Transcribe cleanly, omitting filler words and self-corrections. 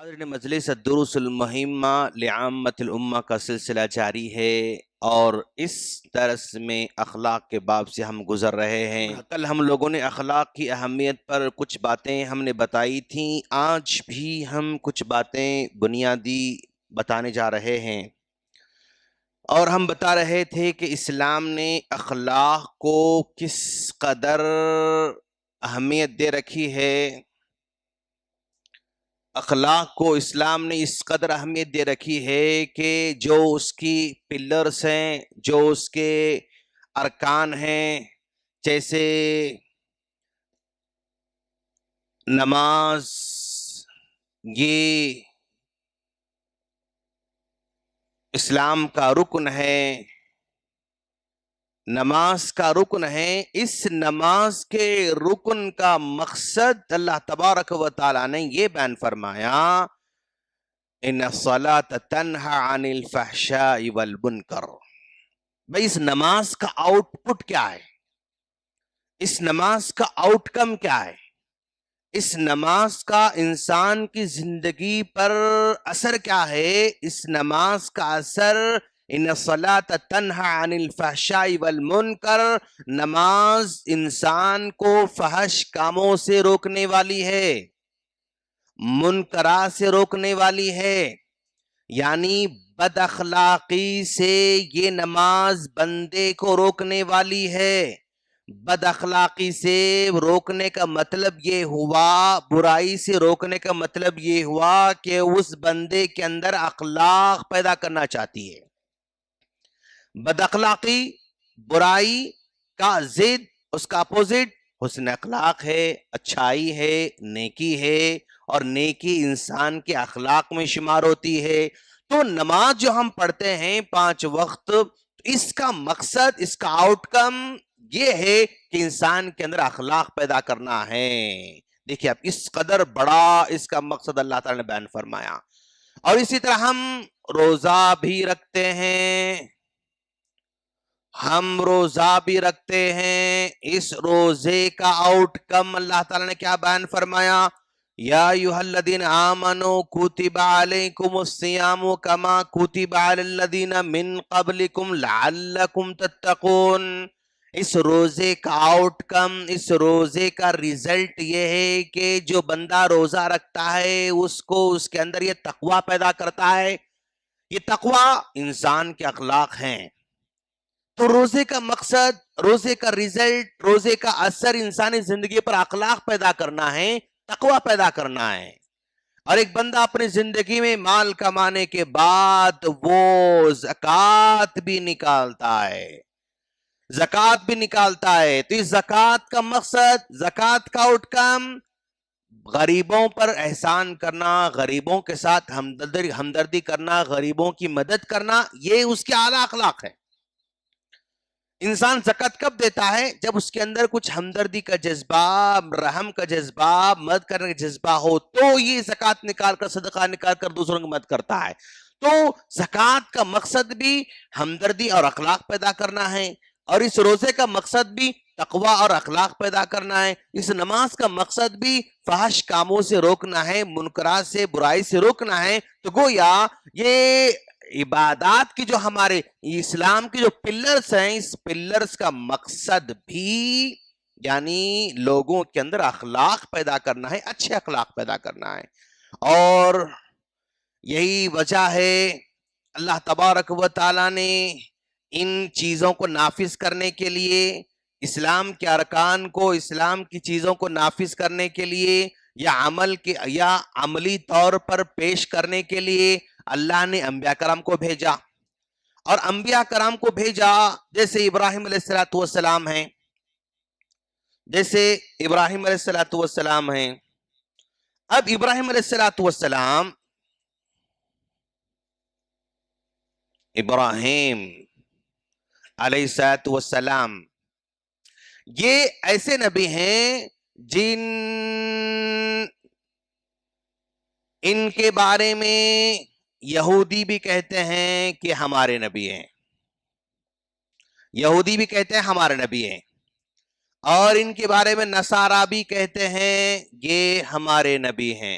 حاضرین مجلس الدروس المہمہ لعامۃ الامہ کا سلسلہ جاری ہے اور اس درس میں اخلاق کے باب سے ہم گزر رہے ہیں۔ کل ہم لوگوں نے اخلاق کی اہمیت پر کچھ باتیں ہم نے بتائی تھیں، آج بھی ہم کچھ باتیں بنیادی بتانے جا رہے ہیں، اور ہم بتا رہے تھے کہ اسلام نے اخلاق کو کس قدر اہمیت دے رکھی ہے۔ اخلاق کو اسلام نے اس قدر اہمیت دے رکھی ہے کہ جو اس کی پلرز ہیں، جو اس کے ارکان ہیں، جیسے نماز، یہ اسلام کا رکن ہے، نماز کا رکن ہے۔ اس نماز کے رکن کا مقصد اللہ تبارک و تعالیٰ نے یہ بیان فرمایا، ان الصلاۃ تنہی عن الفحشاء والمنکر۔ بھئی اس نماز کا آؤٹ پٹ کیا ہے؟ اس نماز کا آؤٹ کم کیا ہے؟ اس نماز کا انسان کی زندگی پر اثر کیا ہے؟ اس نماز کا اثر ان الصلاۃ تنہی عن الفحشاء والمنکر، نماز انسان کو فحش کاموں سے روکنے والی ہے، منکرات سے روکنے والی ہے، یعنی بد اخلاقی سے یہ نماز بندے کو روکنے والی ہے۔ بد اخلاقی سے روکنے کا مطلب یہ ہوا، برائی سے روکنے کا مطلب یہ ہوا کہ اس بندے کے اندر اخلاق پیدا کرنا چاہتی ہے۔ بد اخلاقی برائی کا ضد، اس کا اپوزٹ حسن اخلاق ہے، اچھائی ہے، نیکی ہے، اور نیکی انسان کے اخلاق میں شمار ہوتی ہے۔ تو نماز جو ہم پڑھتے ہیں 5 وقت، اس کا مقصد، اس کا آؤٹ کم یہ ہے کہ انسان کے اندر اخلاق پیدا کرنا ہے۔ دیکھیں اب اس قدر بڑا اس کا مقصد اللہ تعالی نے بیان فرمایا۔ اور اسی طرح ہم روزہ بھی رکھتے ہیں، ہم روزہ بھی رکھتے ہیں، اس روزے کا آؤٹ کم اللہ تعالیٰ نے کیا بیان فرمایا؟ یا ایھا الذین آمنوا کتب علیکم الصیام کما کتب علی الذین من قبلکم لعلکم تتقون۔ اس روزے کا آؤٹ کم، اس روزے کا ریزلٹ یہ ہے کہ جو بندہ روزہ رکھتا ہے اس کو، اس کے اندر یہ تقوی پیدا کرتا ہے۔ یہ تقوی انسان کے اخلاق ہیں۔ تو روزے کا مقصد، روزے کا ریزلٹ، روزے کا اثر انسانی زندگی پر اخلاق پیدا کرنا ہے، تقوی پیدا کرنا ہے۔ اور ایک بندہ اپنی زندگی میں مال کمانے کے بعد وہ زکوٰۃ بھی نکالتا ہے، زکوٰۃ بھی نکالتا ہے۔ تو اس زکوٰۃ کا مقصد، زکوٰۃ کا آؤٹ کم غریبوں پر احسان کرنا، غریبوں کے ساتھ ہمدردی کرنا، غریبوں کی مدد کرنا، یہ اس کے اعلیٰ اخلاق ہے۔ انسان زکوٰۃ کب دیتا ہے؟ جب اس کے اندر کچھ ہمدردی کا جذبہ، رحم کا جذبہ، مدد کرنے کا جذبہ ہو، تو یہ زکوٰۃ نکال کر، صدقہ نکال کر دوسروں کی مدد کرتا ہے۔ تو زکوٰۃ کا مقصد بھی ہمدردی اور اخلاق پیدا کرنا ہے، اور اس روزے کا مقصد بھی تقوی اور اخلاق پیدا کرنا ہے۔ اس نماز کا مقصد بھی فحش کاموں سے روکنا ہے، منکرات سے، برائی سے روکنا ہے۔ تو گویا یہ عبادات کی جو ہمارے اسلام کی جو پلرز ہیں، اس پلرز کا مقصد بھی یعنی لوگوں کے اندر اخلاق پیدا کرنا ہے، اچھے اخلاق پیدا کرنا ہے۔ اور یہی وجہ ہے اللہ تبارک و تعالیٰ نے ان چیزوں کو نافذ کرنے کے لیے، اسلام کے ارکان کو، اسلام کی چیزوں کو نافذ کرنے کے لیے، یا عملی طور پر پیش کرنے کے لیے اللہ نے انبیاء کرام کو بھیجا۔ اور انبیاء کرام کو بھیجا، جیسے ابراہیم علیہ السلام ہیں، جیسے ابراہیم علیہ السلام ہیں۔ اب ابراہیم علیہ السلام، ابراہیم علیہ السلام یہ ایسے نبی ہیں جن ان کے بارے میں یہودی بھی کہتے ہیں کہ ہمارے نبی ہیں، یہودی بھی کہتے ہیں ہمارے نبی ہیں، اور ان کے بارے میں نصارہ بھی کہتے ہیں یہ ہمارے نبی ہیں۔